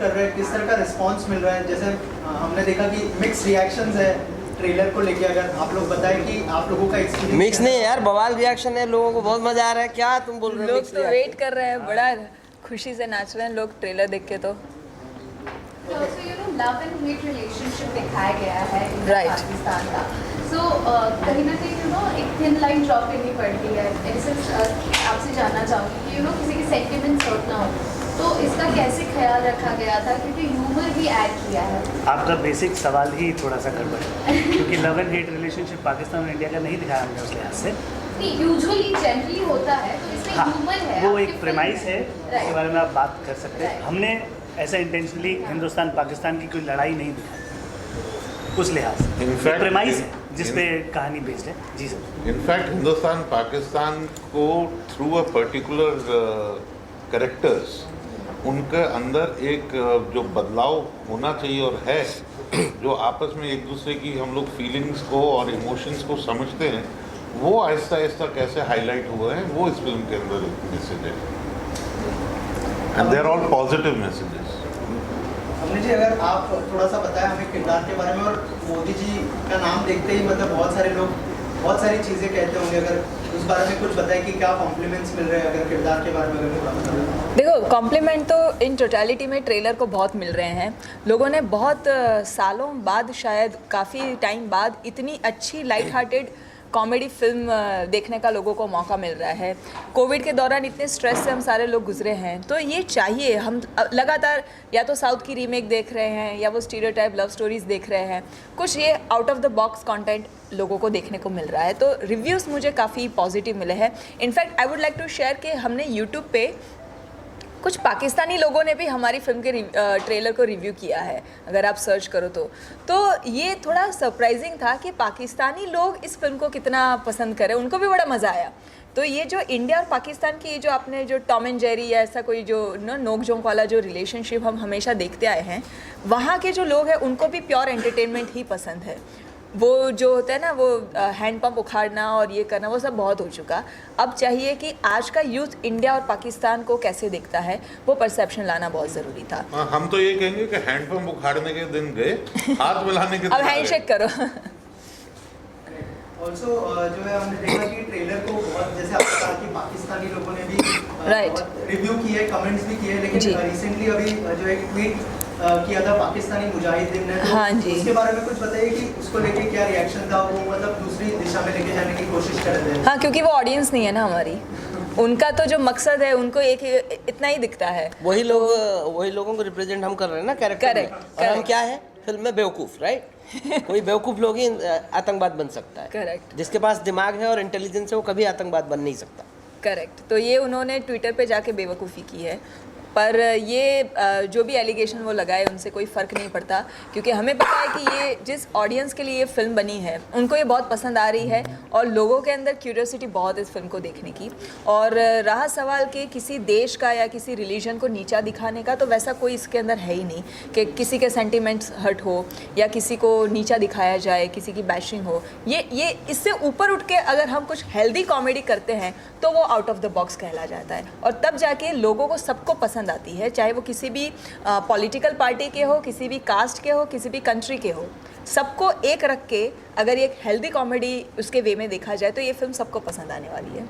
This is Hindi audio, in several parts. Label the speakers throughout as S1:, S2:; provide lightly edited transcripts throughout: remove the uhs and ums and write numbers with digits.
S1: कर रहे हैं, किस तरह का रिस्पांस मिल रहा है? जैसे हमने देखा कि मिक्स रिएक्शंस है ट्रेलर को लेके, अगर आप लोग बताएं कि आप लोगों का एक्सपीरियंस
S2: मिक्स नहीं यार, बवाल रिएक्शन है, लोगों को बहुत मजा आ रहा है। क्या तुम बोल रहे हो?
S3: लोग तो वेट कर रहे हैं, बड़ा खुशी से नाच रहे हैं लोग ट्रेलर देख के। तो
S4: also, you know, love and hate relationship दिखाया गया है इंडिया
S3: Right.
S4: पाकिस्तान का। So कहीं ना कहीं एक थिन लाइन ड्रॉ करनी पड़ती है। ऐसे आपसे जानना चाहूँगी कि किसी के सेंटिमेंट्स हर्ट ना हो, तो इसका कैसे ख्याल रखा गया था, क्योंकि ह्यूमर भी ऐड किया है।
S5: आपका बेसिक सवाल ही थोड़ा सा गड़बड़ है, क्योंकि love and hate relationship Pakistan और इंडिया का नहीं दिखाया हमने उस लिहाज से।
S4: नहीं, यूजुअली जनरली होता है, तो इसमें
S5: हाँ,
S4: ह्यूमर है।
S5: वो
S4: आपकी
S5: एक
S4: फिल्म
S5: प्रेमाइस है,
S4: Right.
S5: उसके बारे में आप बात कर सकते हैं।
S4: Right.
S5: हमने ऐसा इंटेंशनली हिंदुस्तान पाकिस्तान की कोई लड़ाई नहीं दिखाई उस लिहाज से।
S6: In fact,
S5: प्रेमाइस है जिस पे कहानी बेस्ड है। जी सर।
S6: इनफैक्ट हिंदुस्तान पाकिस्तान को थ्रू अ पर्टिकुलर कैरेक्टर्स उनके अंदर एक जो बदलाव होना चाहिए और है, जो आपस में एक दूसरे की हम लोग फीलिंग्स को और इमोशंस को समझते हैं, वो आहिस्ता आहिस्ता कैसे हाईलाइट हुए हैं, वो इस फिल्म के अंदर एक मैसेज है। And they are all positive messages.
S1: हमने जी, अगर आप थोड़ा सा बताएं हमें किरदार के बारे में, और मोदी जी का नाम देखते ही मतलब बहुत सारे लोग बहुत सारी चीज़ें कहते होंगे, अगर उस बारे में कुछ बताएं कि क्या कॉम्प्लीमेंट्स मिल रहे हैं, अगर किरदार के बारे में अगर थोड़ा बताएं।
S3: देखो, कॉम्प्लीमेंट तो इन टोटलिटी में ट्रेलर को बहुत मिल रहे हैं। लोगों ने बहुत सालों बाद, शायद काफ़ी टाइम बाद, इतनी अच्छी लाइट हार्टेड कॉमेडी फिल्म देखने का लोगों को मौका मिल रहा है। कोविड के दौरान इतने स्ट्रेस से हम सारे लोग गुजरे हैं, तो ये चाहिए। हम लगातार या तो साउथ की रीमेक देख रहे हैं या वो स्टीरियोटाइप लव स्टोरीज़ देख रहे हैं, कुछ ये out of the box content लोगों को देखने को मिल रहा है। तो रिव्यूज़ मुझे काफ़ी पॉजिटिव मिले हैं। In fact I would like to share कि हमने यूट्यूब पे कुछ पाकिस्तानी लोगों ने भी हमारी फिल्म के ट्रेलर को रिव्यू किया है, अगर आप सर्च करो तो ये थोड़ा सरप्राइजिंग था कि पाकिस्तानी लोग इस फिल्म को कितना पसंद करें, उनको भी बड़ा मज़ा आया। तो ये जो इंडिया और पाकिस्तान की जो आपने जो टॉम एंड जेरी या ऐसा कोई जो नोक झोंक वाला जो रिलेशनशिप हम हमेशा देखते आए हैं, वहाँ के जो लोग हैं उनको भी प्योर एंटरटेनमेंट ही पसंद है। वो जो होता है ना, वो हैंड पंप उखाड़ना और ये करना, वो सब बहुत हो चुका। अब चाहिए कि आज का यूथ इंडिया और पाकिस्तान को कैसे देखता है, वो परसेप्शन लाना बहुत ज़रूरी था।
S6: हम तो ये कहेंगे कि हैंडपंप उखाड़ने के दिन गए, हाथ मिलाने के दिन
S3: अब हैंडशेक करो।
S1: ऑल्सो जो है, हमने देखा कि ट्रेलर को बहुत, जैसे आपने कहा कि पाकिस्तानी लोगों ने भी
S3: Right.
S1: रिव्यू किए, कमेंट्स भी किए, लेकिन
S3: जी।
S1: रिसेंटली अभी जो एक ट्वीट किया था पाकिस्तानी मुजाहिदीन ने, तो
S3: हाँ जी।
S1: उसके बारे में कुछ बताइए कि उसको लेके क्या रिएक्शन था? वो मतलब दूसरी दिशा में लेके जाने की कोशिश कर रहे थे।
S3: हाँ, क्योंकि वो ऑडियंस नहीं है ना हमारी, उनका तो जो मकसद है उनको एक इतना ही दिखता है।
S2: वही लोगों को रिप्रेजेंट हम कर रहे हैं ना कैरेक्टर में।
S3: Correct,
S2: और हम
S3: correct.
S2: क्या है फिल्म में? बेवकूफ़, राइट? कोई बेवकूफ़ लोग ही आतंकवाद बन सकता है।
S3: Correct.
S2: जिसके पास दिमाग है और इंटेलिजेंस है, वो कभी आतंकवाद बन नहीं सकता।
S3: करेक्ट। तो ये उन्होंने ट्विटर पे जाके बेवकूफ़ी की है, पर ये जो भी एलिगेशन वो लगाए उनसे कोई फ़र्क नहीं पड़ता, क्योंकि हमें पता है कि ये जिस ऑडियंस के लिए ये फ़िल्म बनी है उनको ये बहुत पसंद आ रही है, और लोगों के अंदर क्यूरियोसिटी बहुत इस फिल्म को देखने की। और रहा सवाल कि किसी देश का या किसी रिलीजन को नीचा दिखाने का, तो वैसा कोई इसके अंदर है ही नहीं कि किसी के सेंटिमेंट्स हर्ट हो या किसी को नीचा दिखाया जाए, किसी की बैशिंग हो। ये इससे ऊपर उठ के अगर हम कुछ हेल्दी कॉमेडी करते हैं तो वो आउट ऑफ द बॉक्स कहला जाता है, और तब जाके लोगों को सबको पसंद आती है, चाहे वो किसी भी पॉलिटिकल पार्टी के हो, किसी भी कास्ट के हो, किसी भी कंट्री के हो। सबको एक रख के अगर एक हेल्दी कॉमेडी उसके वे में देखा जाए तो ये फिल्म सबको पसंद आने वाली है।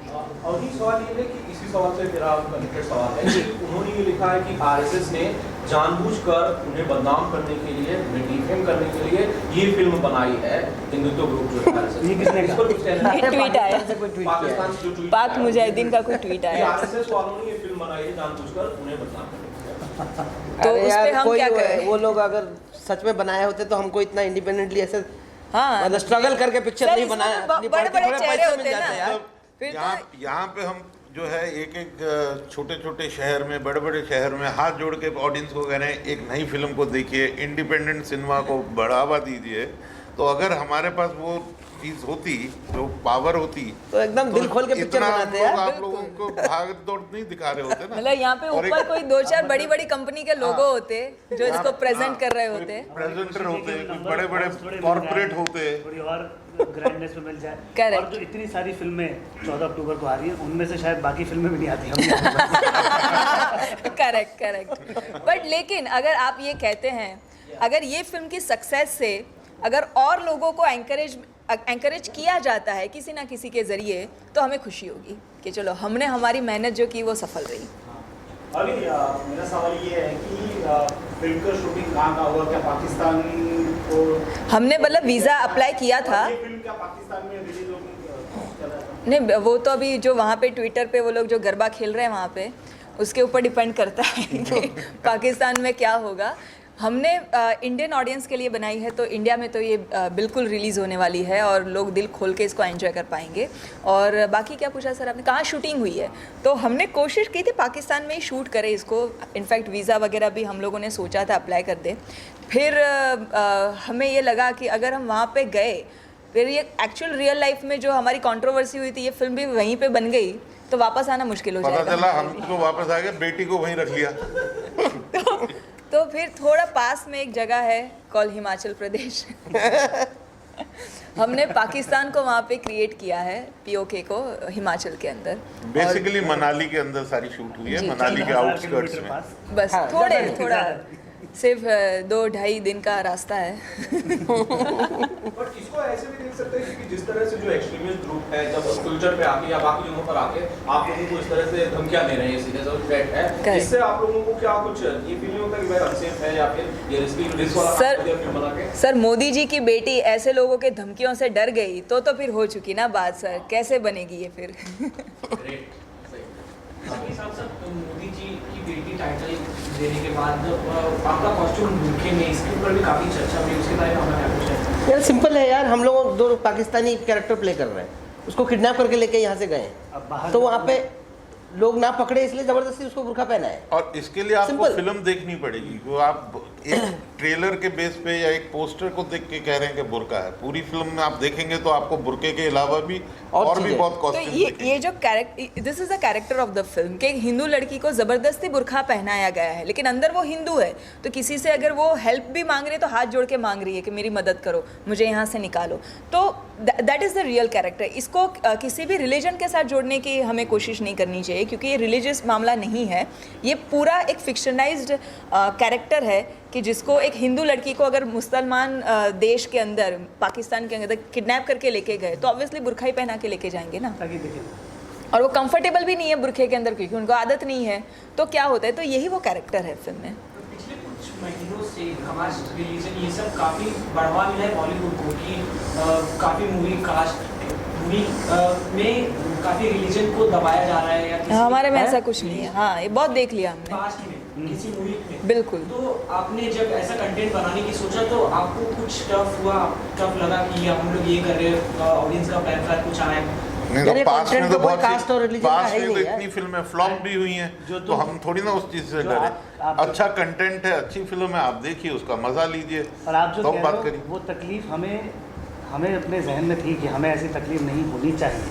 S7: और एक सवाल ये है कि इसी सवाल से मेरा कनेक्टेड सवाल है कि उन्होंने ये लिखा है कि आरएसएस ने जानबूझकर उन्हें बदनाम करने के लिए, उन्हें डिफेम करने के लिए ये फिल्म बनाई है, हिंदुत्व ग्रुप जो है आरएसएस।
S5: ये किसने कहा?
S3: ट्वीट आया,
S7: पाकिस्तान से जो ट्वीट
S3: पाक मुजाहिदीन का कोई ट्वीट आया।
S7: आरएसएस वालों ने ये फिल्म बनाई है जानबूझकर उन्हें बदनाम करने के लिए।
S3: तो
S2: अरे
S3: उस
S2: यार,
S3: पे हम
S2: कोई
S3: क्या करें?
S2: वो लोग अगर सच में बनाए होते तो हमको इतना इंडिपेंडेंटली ऐसे
S3: हाँ,
S2: मतलब स्ट्रगल करके पिक्चर
S3: सर,
S2: नहीं
S3: इसमें
S2: बनाया।
S3: तो
S2: अपनी
S3: बड़े
S2: पार्टी
S3: बड़े
S2: थोड़े
S3: चेहरे
S2: पैसे
S3: होते
S2: मिल
S3: हैं
S2: जाते
S3: ना।
S2: यार।
S3: फिर तो
S6: यहाँ पे हम जो है एक छोटे छोटे शहर में, बड़े बड़े शहर में हाथ जोड़ के ऑडियंस को कह रहे हैं एक नई फिल्म को देखिए, इंडिपेंडेंट सिनेमा को बढ़ावा दीजिए, तो अगर हमारे पास वो चीज होती, जो पावर होती,
S2: तो एकदम दिल खोल के पिक्चर
S6: इतना हम
S2: बनाते
S6: लोग
S2: यार।
S6: आप लोगों को भाग दौड़ नहीं दिखा रहे होते ना।
S3: मतलब यहाँ पे
S6: और
S3: ऊपर
S6: एक-
S3: कोई 2-4 बड़ी बड़ी कंपनी के लोगो होते जो इसको प्रेजेंट कर रहे होते।
S6: प्रेजेंटर होते, कोई बड़े बड़े कॉर्पोरेट होते।
S5: थोड़ी और ग्रैंडनेस में मिल जाए।
S3: Correct.
S5: और जो इतनी सारी फिल्में 14 अक्टूबर को आ रही हैं, उनमें से शायद बाकी फिल्में भी नहीं आती हम
S3: करेक्ट करेक्ट। बट लेकिन अगर आप ये कहते हैं, अगर ये फिल्म की सक्सेस से अगर और लोगों को एंकरेज किया जाता है किसी ना किसी के ज़रिए, तो हमें खुशी होगी कि चलो हमने हमारी मेहनत जो की वो सफल रही।
S8: अभी मेरा सवाल ये है कि फिल्म का शूटिंग कहाँ का हुआ? क्या पाकिस्तान को
S3: हमने मतलब वीज़ा अप्लाई किया था।
S8: ये फिल्म क्या पाकिस्तान में रिलीज होगी?
S3: नहीं, वो तो अभी जो वहाँ पे ट्विटर पे वो लोग जो गरबा खेल रहे हैं वहाँ पे, उसके ऊपर डिपेंड करता है कि पाकिस्तान में क्या होगा। हमने इंडियन ऑडियंस के लिए बनाई है, तो इंडिया में तो ये बिल्कुल रिलीज़ होने वाली है और लोग दिल खोल के इसको एंजॉय कर पाएंगे। और बाकी क्या पूछा सर आपने, कहाँ शूटिंग हुई है? तो हमने कोशिश की थी पाकिस्तान में ही शूट करें इसको। इनफैक्ट वीज़ा वगैरह भी हम लोगों ने सोचा था अप्लाई कर दें। फिर हमें ये लगा कि अगर हम वहाँ पे गए, फिर ये एक्चुअल रियल लाइफ में जो हमारी कंट्रोवर्सी हुई थी, ये फिल्म भी वहीं पे बन गई, तो वापस आना मुश्किल हो
S6: पता
S3: जाएगा।
S6: चला हम तो वापस आ गए, बेटी को वहीं रख लिया।
S3: तो फिर थोड़ा पास में एक जगह है कॉल हिमाचल प्रदेश। हमने पाकिस्तान को वहाँ पे क्रिएट किया है, पीओके को हिमाचल के अंदर।
S6: बेसिकली मनाली के अंदर सारी शूट हुई है,
S3: जी,
S6: मनाली के
S5: 1000
S6: आउटस्कर्ट्स
S5: किलोमीटर
S6: में।
S5: पास।
S3: बस
S2: हाँ,
S3: थोड़ा सिर्फ 2-2.5 दिन का रास्ता है।
S7: बट इसको ऐसे भी देख सकते हैं कि जिस तरह से जो एक्सट्रीमिस्ट ग्रुप है, जब ट्विटर पे आके या बाकी जगहों पर आके आप लोगों को इस तरह से धमकियां दे रहे हैं, सीरियस और थ्रेट है,
S3: Correct.
S7: इससे आप लोगों को क्या कुछ ये फील नहीं होता कि भाई अनसेफ है या फिर ये रिस्क वाला
S3: सर-
S7: काम कर दिया फिल्म बना के?
S3: सर, मोदी जी की बेटी ऐसे लोगों के धमकियों से डर गई तो फिर हो चुकी ना बात सर, कैसे बनेगी ये फिर?
S7: ग्रेट, सही।
S9: अभी साहब मोदी जी की बेटी टाइटल देने के बाद आपका कॉस्ट्यूम भूखे में, इसके ऊपर भी काफ़ी चर्चा हुई, उसके बारे में हमारा क्या कुछ है?
S2: यार सिंपल है यार, हम लोग दो पाकिस्तानी कैरेक्टर प्ले कर रहे हैं, उसको किडनैप करके लेके यहाँ से गए,
S5: अब बाहर
S2: तो वहाँ पे लोग ना पकड़े इसलिए जबरदस्ती उसको बुर्का पहना है।
S6: और इसके लिए आपको
S2: Simple.
S6: फिल्म देखनी पड़ेगी। वो आप एक ट्रेलर के बेस पे या एक पोस्टर को देख के कह रहे हैं कि बुर्का है, पूरी फिल्म में आप देखेंगे तो आपको बुर्के के अलावा भी और भी
S2: चीजें।
S6: बहुत
S3: तो
S6: कॉस्ट्यूम
S3: ये जो character, this is the character of the film, कि एक हिंदू लड़की को ज़बरदस्ती बुर्खा पहनाया गया है, लेकिन अंदर वो हिंदू है। तो किसी से अगर वो हेल्प भी मांग रही है तो हाथ जोड़ के मांग रही है कि मेरी मदद करो, मुझे यहाँ से निकालो। तो that is the real character. इसको किसी भी रिलीजन के साथ जोड़ने की हमें कोशिश नहीं करनी चाहिए, क्योंकि ये रिलीजियस मामला नहीं है। ये पूरा एक फिक्शनाइज्ड कैरेक्टर है कि जिसको एक हिंदू लड़की को अगर मुसलमान देश के अंदर, पाकिस्तान के अंदर किडनैप करके लेके गए, तो ऑब्वियसली बुर्खा ही पहना के लेके जाएंगे ना।
S5: ताकि देखिए
S3: और वो कंफर्टेबल भी नहीं है बुर्खे के अंदर, क्योंकि उनको आदत नहीं है। तो क्या होता है, तो यही वो कैरेक्टर है फिल्म में।
S9: पिछले कुछ महीनों से हमारा रिलीजन ये सब काफ़ी बढ़ावा मिला है बॉलीवुड को, कि काफ़ी मूवी में काफ़ी रिलीजन को दबाया जा रहा है, या किसी
S3: हमारे में ऐसा कुछ नहीं है। हाँ, ये बहुत देख लिया हमने।
S9: पास्ट में किसी मूवी में।
S3: बिल्कुल।
S9: तो आपने जब ऐसा कंटेंट बनाने की सोचा तो आपको कुछ टफ हुआ, टफ लगा कि हम लोग ये कर रहे हैं, ऑडियंस का प्रेफर कुछ आया?
S6: नहीं
S2: यार,
S6: तो
S2: ये
S6: पास में
S2: content
S6: तो
S2: तो कोई
S6: बहुत
S2: caste और religion का
S6: पास
S2: है ही
S6: में तो
S2: नहीं यार।
S6: इतनी फिल्में फ्लॉप भी हुई हैं,
S5: जो
S6: तो
S5: तुम-
S6: हम थोड़ी ना उस चीज से
S5: जो
S6: डरे।
S5: आप-
S6: अच्छा कंटेंट है, अच्छी फिल्म है, आप देखिए, उसका मजा लीजिए,
S5: और आप जो
S6: तो
S5: कह
S6: बात
S5: रहे हो,
S6: करिए।
S5: वो तकलीफ हमें अपने जहन में थी कि हमें ऐसी तकलीफ नहीं होनी चाहिए।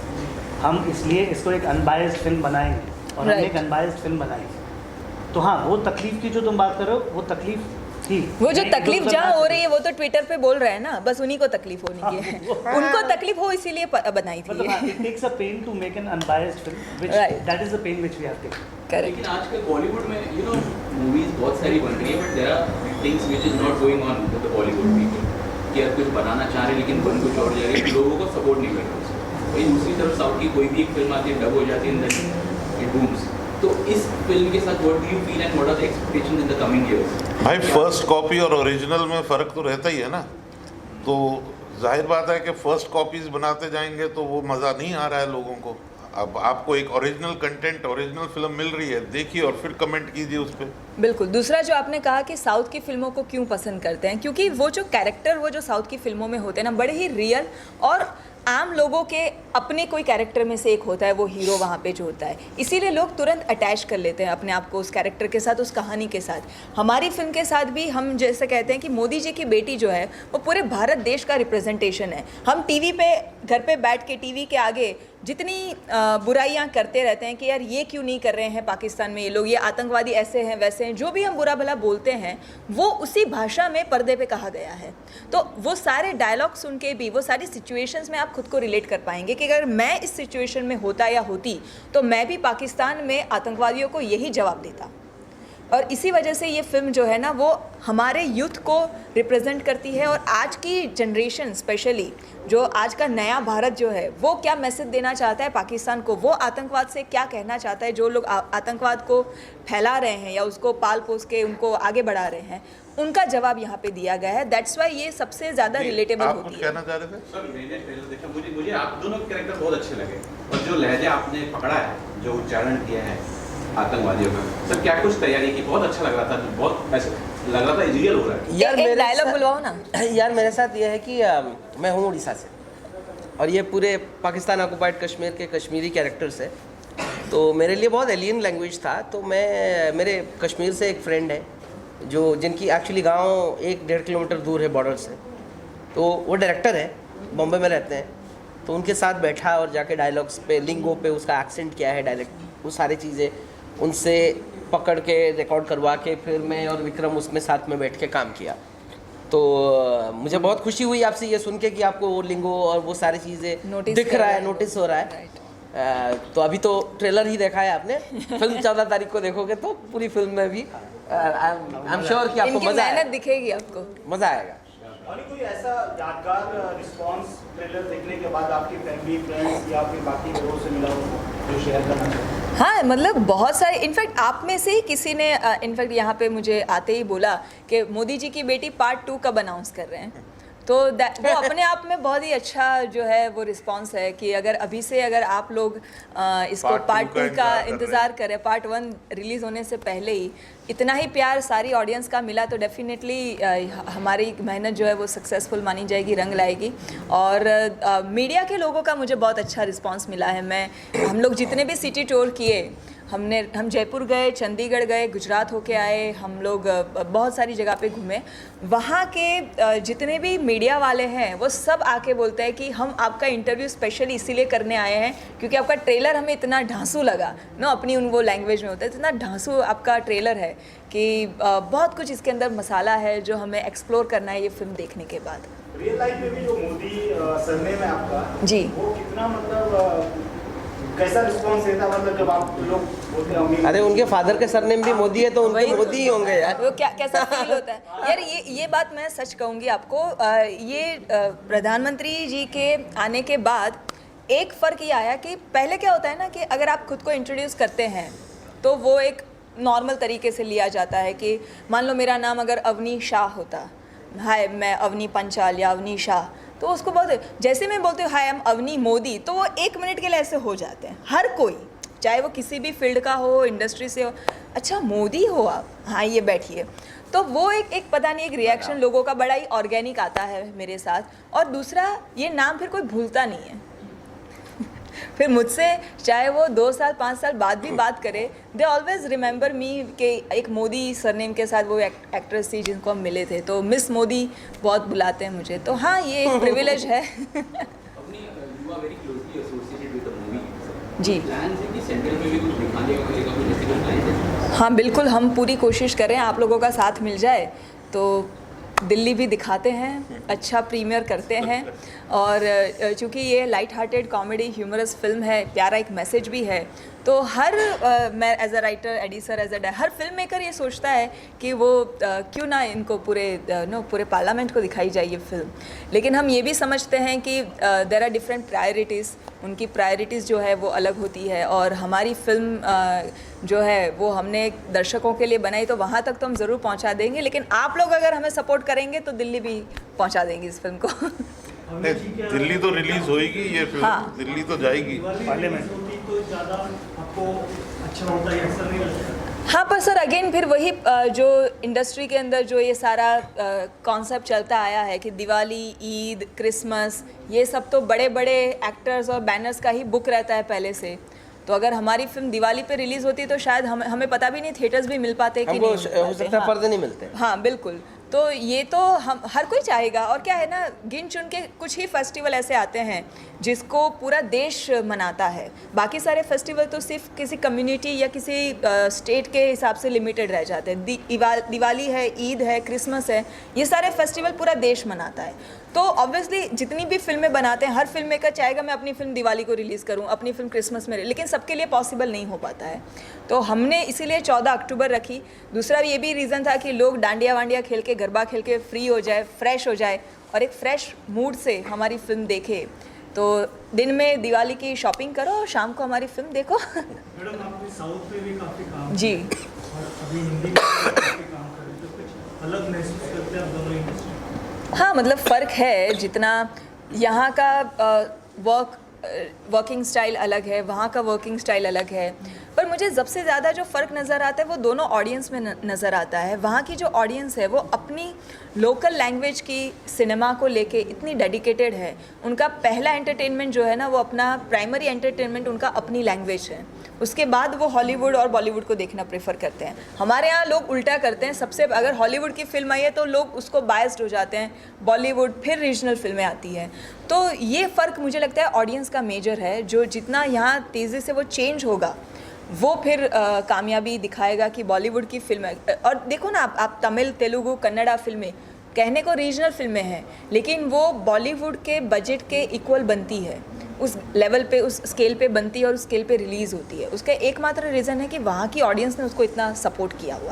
S5: हम इसलिए इसको एक अनबायस्ड फिल्म बनाएंगे, और हमने
S3: Right.
S5: एक अनबायस्ड फिल्म बनाई। तो हाँ, वो तकलीफ की जो तुम बात कर रहे हो, वो तकलीफ थी।
S3: वो जो
S5: नहीं,
S3: तकलीफ
S5: तो
S3: जहाँ
S5: सब
S3: हो रही है वो तो ट्विटर पे बोल रहे हैं ना, बस उन्हीं को तकलीफ होनी है। उनको तकलीफ हो इसीलिए बनाई थी
S5: मतलब
S3: ये।
S5: it takes a pain to make an unbiased film, which
S3: Right.
S5: that is the pain which we have taken.
S3: Correct.
S10: लेकिन आजकल बॉलीवुड में मूवीज बहुत सारी बन रही है, but there are things which is not going on with the Bollywood people, कि यार कुछ बनाना चाह रहे हैं लेकिन बन कुछ और जा रही है, लोगों को सपोर्ट नहीं कर रहे। वही दूसरी तरफ साउथ की कोई भी एक फिल्म आती है, डब हो जाती है, इट बूम्स। तो इस फिल्म के साथ what do you feel and what are the expectations in the coming years?
S6: भाई फर्स्ट कॉपी और ओरिजिनल में फ़र्क तो रहता ही है ना। तो जाहिर बात है कि फर्स्ट कॉपीज बनाते जाएंगे तो वो मज़ा नहीं आ रहा है लोगों को। अब आपको एक ओरिजिनल कंटेंट, ओरिजिनल फिल्म मिल रही है, देखिए और फिर कमेंट कीजिए उस पर।
S3: बिल्कुल। दूसरा जो आपने कहा कि साउथ की फिल्मों को क्यों पसंद करते हैं, क्योंकि वो जो कैरेक्टर वो जो साउथ की फिल्मों में होते हैं ना, बड़े ही रियल और आम लोगों के अपने कोई कैरेक्टर में से एक होता है, वो हीरो वहाँ पे जो होता है, इसीलिए लोग तुरंत अटैच कर लेते हैं अपने आप को उस कैरेक्टर के साथ, उस कहानी के साथ। हमारी फिल्म के साथ भी हम जैसे कहते हैं कि मोदी जी की बेटी जो है वो पूरे भारत देश का रिप्रेजेंटेशन है। हम टीवी पे घर पे बैठ के टीवी के आगे जितनी बुराइयां करते रहते हैं कि यार ये क्यों नहीं कर रहे हैं पाकिस्तान में ये लोग, ये आतंकवादी ऐसे हैं वैसे हैं, जो भी हम बुरा भला बोलते हैं वो उसी भाषा में पर्दे पे कहा गया है। तो वो सारे डायलॉग सुन के भी, वो सारी सिचुएशंस में आप खुद को रिलेट कर पाएंगे कि अगर मैं इस सिचुएशन में होता या होती तो मैं भी पाकिस्तान में आतंकवादियों को यही जवाब देता। और इसी वजह से ये फिल्म जो है ना वो हमारे यूथ को रिप्रेजेंट करती है, और आज की जनरेशन स्पेशली जो आज का नया भारत जो है वो क्या मैसेज देना चाहता है पाकिस्तान को, वो आतंकवाद से क्या कहना चाहता है, जो लोग आतंकवाद को फैला रहे हैं या उसको पाल पोस के उनको आगे बढ़ा रहे हैं, उनका जवाब यहाँ पे दिया गया है। दैट्स वाई ये सबसे ज़्यादा रिलेटेबल होती है।
S6: कहना चाह रहे थे
S10: सर, मैंने ट्रेलर देखा, मुझे आप दोनों के कैरेक्टर बहुत अच्छे लगे, और जो लहजा आपने पकड़ा है, जो उच्चारण किया है आतंकवादियों का, सर क्या कुछ तैयारी की, बहुत अच्छा लग रहा था, बहुत ऐसा लग रहा था रियल हो रहा है।
S2: यार
S3: एक
S2: मेरे
S3: डायलॉग
S2: साथ-
S3: बुलवाओ ना।
S2: यार मेरे साथ ये है कि मैं हूँ उड़ीसा से, और ये पूरे पाकिस्तान ऑक्युपाइड कश्मीर के कश्मीरी कैरेक्टर्स है, तो मेरे लिए बहुत एलियन लैंग्वेज था। तो मेरे कश्मीर से एक फ्रेंड है जो जिनकी एक्चुअली गांव 1-1.5 किलोमीटर दूर है बॉर्डर से, तो वो डायरेक्टर है, बॉम्बे में रहते हैं। तो उनके साथ बैठा और जाके डायलॉग्स पे, लिंगो पे उसका एक्सेंट क्या है, डायरेक्ट वो सारी चीज़ें उनसे पकड़ के रिकॉर्ड करवा के फिर मैं और विक्रम उसमें साथ में बैठ के काम किया। तो मुझे बहुत खुशी हुई आपसे ये सुन के कि आपको वो लिंगो और वो सारी चीज़ें दिख रहा है, नोटिस हो रहा है। तो अभी तो ट्रेलर ही देखा है आपने, फिल्म 14 तारीख को देखोगे तो पूरी फिल्म में भी आई एम श्योर कि आपको
S3: इनकी
S2: मज़ा
S3: मेहनत
S2: आएगा,
S3: दिखेगी आपको,
S2: मज़ा आएगा।
S8: और कोई ऐसा यादगार रिस्पांस ट्रेलर देखने के बाद आपकी फैमिली, फ्रेंड्स या फिर बाकी लोगों से मिला हो जो शेयर करना चाहते हैं?
S3: हाँ, मतलब बहुत सारे, इनफैक्ट आप में से ही किसी ने इनफैक्ट यहाँ पे मुझे आते ही बोला कि मोदी जी की बेटी पार्ट 2 कब अनाउंस कर रहे हैं। तो वो अपने आप में बहुत ही अच्छा जो है वो रिस्पांस है कि अगर अभी से अगर आप लोग इसको पार्ट 2 का इंतज़ार करें, पार्ट 1 रिलीज़ होने से पहले ही इतना ही प्यार सारी ऑडियंस का मिला तो डेफिनेटली हमारी मेहनत जो है वो सक्सेसफुल मानी जाएगी, रंग लाएगी। और मीडिया के लोगों का मुझे बहुत अच्छा रिस्पांस मिला है। हम लोग जितने भी सिटी टूर किए, हम जयपुर गए, चंडीगढ़ गए, गुजरात होके आए, हम लोग बहुत सारी जगह पे घूमे। वहाँ के जितने भी मीडिया वाले हैं वो सब आके बोलते हैं कि हम आपका इंटरव्यू स्पेशली इसीलिए करने आए हैं क्योंकि आपका ट्रेलर हमें इतना ढांसू लगा ना, अपनी वो लैंग्वेज में होता है, इतना ढांसू आपका ट्रेलर है कि बहुत कुछ इसके अंदर मसाला है जो हमें एक्सप्लोर करना है ये फिल्म देखने के बाद।
S8: रियल लाइफ में भी जो मोदी सरनेम है आपका
S3: जी,
S8: वो कितना मतलब कैसा रिस्पांस देता, मतलब जब आप लोग बोलते हैं?
S2: अरे उनके फादर के सरनेम भी मोदी है तो उनके
S3: वही-
S2: मोदी ही होंगे यार।
S3: वो कैसा फील होता है यार। ये बात मैं सच कहूँगी आपको, ये प्रधानमंत्री जी के आने के बाद एक फ़र्क ये आया कि पहले क्या होता है ना कि अगर आप खुद को इंट्रोड्यूस करते हैं तो वो एक नॉर्मल तरीके से लिया जाता है कि मान लो मेरा नाम अगर अवनी शाह होता, हाय मैं अवनी पंचाल या अवनी शाह, तो उसको बहुत, जैसे मैं बोलती हूँ हाय एम अवनी मोदी, तो वो 1 मिनट के लिए ऐसे हो जाते हैं हर कोई, चाहे वो किसी भी फील्ड का हो, इंडस्ट्री से हो। अच्छा मोदी हो आप, हाँ ये बैठिए। तो वो एक पता नहीं एक रिएक्शन लोगों का बड़ा ही ऑर्गेनिक आता है मेरे साथ। और दूसरा ये नाम फिर कोई भूलता नहीं है फिर मुझसे चाहे वो 2 साल 5 साल बाद भी बात करे, दे ऑलवेज रिमेंबर मी के एक मोदी सरनेम के साथ वो एक्ट्रेस थी जिनको हम मिले थे, तो मिस मोदी बहुत बुलाते हैं मुझे। तो हाँ ये एक प्रिविलेज है
S10: अपनी you are very closely associated with the movie
S3: जी।
S10: प्लान है कि सेंट्रल में भी कुछ दिखाने का मिलेगा, कुछ ऐसे कुछ प्लान है?
S3: हाँ बिल्कुल, हम पूरी कोशिश करें, आप लोगों का साथ मिल जाए तो दिल्ली भी दिखाते हैं, अच्छा प्रीमियर करते हैं। और चूँकि ये light hearted comedy humorous film है, प्यारा एक मैसेज भी है, तो हर मैं as a writer, editor, as a हर फिल्म मेकर ये सोचता है कि वो क्यों ना इनको पूरे पार्लियामेंट को दिखाई जाए ये फिल्म। लेकिन हम ये भी समझते हैं कि देयर आर डिफरेंट प्रायोरिटीज़, उनकी प्रायोरिटीज़ जो है वो अलग होती है, और हमारी फिल्म जो है वो हमने दर्शकों के लिए बनाई, तो वहाँ तक तो हम ज़रूर पहुँचा देंगे, लेकिन आप लोग अगर हमें सपोर्ट करेंगे तो दिल्ली भी पहुँचा देंगे इस फिल्म को
S6: दिल्ली तो रिलीज होएगी ये फिल्म,
S3: हाँ।
S6: दिल्ली तो जाएगी
S8: पार्लियामेंट तो ज़्यादा आपको अच्छा होता है, ऐसा नहीं लगता?
S3: हाँ, पर सर अगेन फिर वही जो इंडस्ट्री के अंदर जो ये सारा कॉन्सेप्ट चलता आया है कि दिवाली, ईद, क्रिसमस, ये सब तो बड़े बड़े एक्टर्स और बैनर्स का ही बुक रहता है पहले से। तो अगर हमारी फिल्म दिवाली पे रिलीज़ होती तो शायद हमें पता भी नहीं थिएटर्स भी मिल पाते कि नहीं
S2: हमको
S3: मिल
S2: हो
S3: पाते।
S2: सकता है
S3: हाँ।
S2: पर्दे नहीं मिलते।
S3: हाँ बिल्कुल। तो ये तो हम हर कोई चाहेगा। और क्या है ना, गिन चुन के कुछ ही फेस्टिवल ऐसे आते हैं जिसको पूरा देश मनाता है। बाकी सारे फेस्टिवल तो सिर्फ किसी कम्युनिटी या किसी स्टेट के हिसाब से लिमिटेड रह जाते हैं। दिवाली है, ईद है, क्रिसमस है, ये सारे फेस्टिवल पूरा देश मनाता है। तो ऑब्वियसली जितनी भी फिल्में बनाते हैं, हर फिल्म मेकर चाहेगा मैं अपनी फिल्म दिवाली को रिलीज़ करूं, अपनी फिल्म क्रिसमस में, लेकिन सबके लिए पॉसिबल नहीं हो पाता है। तो हमने इसीलिए 14 अक्टूबर रखी। दूसरा ये भी रीज़न था कि लोग डांडिया वांडिया खेल के, गरबा खेल के फ्री हो जाए, फ्रेश हो जाए और एक फ्रेश मूड से हमारी फिल्म देखे। तो दिन में दिवाली की शॉपिंग करो और शाम को हमारी फिल्म देखो।
S8: मैडम आपने साउथ में भी काफ़ी काम
S3: जी।
S8: और अभी हिंदी में भी काफ़ी काम कर रहे, तो कुछ अलग महसूस करते हैं आप दोनों इंडस्ट्री?
S3: हाँ, मतलब फ़र्क है। जितना यहाँ का वर्किंग स्टाइल अलग है, वहाँ का वर्किंग स्टाइल अलग है। पर मुझे सबसे ज़्यादा जो फ़र्क नज़र आता है वो दोनों ऑडियंस में नज़र आता है। वहाँ की जो ऑडियंस है वो अपनी लोकल लैंग्वेज की सिनेमा को लेके इतनी डेडिकेटेड है। उनका पहला एंटरटेनमेंट जो है ना, वो अपना प्राइमरी एंटरटेनमेंट उनका अपनी लैंग्वेज है। उसके बाद वो हॉलीवुड और बॉलीवुड को देखना प्रेफर करते हैं। हमारे यहाँ लोग उल्टा करते हैं। सबसे अगर हॉलीवुड की फिल्म आई है तो लोग उसको बायस्ड हो जाते हैं, बॉलीवुड, फिर रीजनल फिल्में आती हैं। तो ये फ़र्क मुझे लगता है ऑडियंस का मेजर है। जो जितना यहाँ तेज़ी से वो चेंज होगा वो फिर कामयाबी दिखाएगा कि बॉलीवुड की फिल्में। और देखो ना, आप तमिल, तेलुगु, कन्नड़ा फिल्में कहने को रीजनल फिल्में हैं, लेकिन वो बॉलीवुड के बजट के इक्वल बनती है, उस लेवल पे, उस स्केल पे बनती है और उस स्केल पे रिलीज़ होती है। उसका एकमात्र रीज़न है कि वहाँ की ऑडियंस ने उसको इतना सपोर्ट किया हुआ है।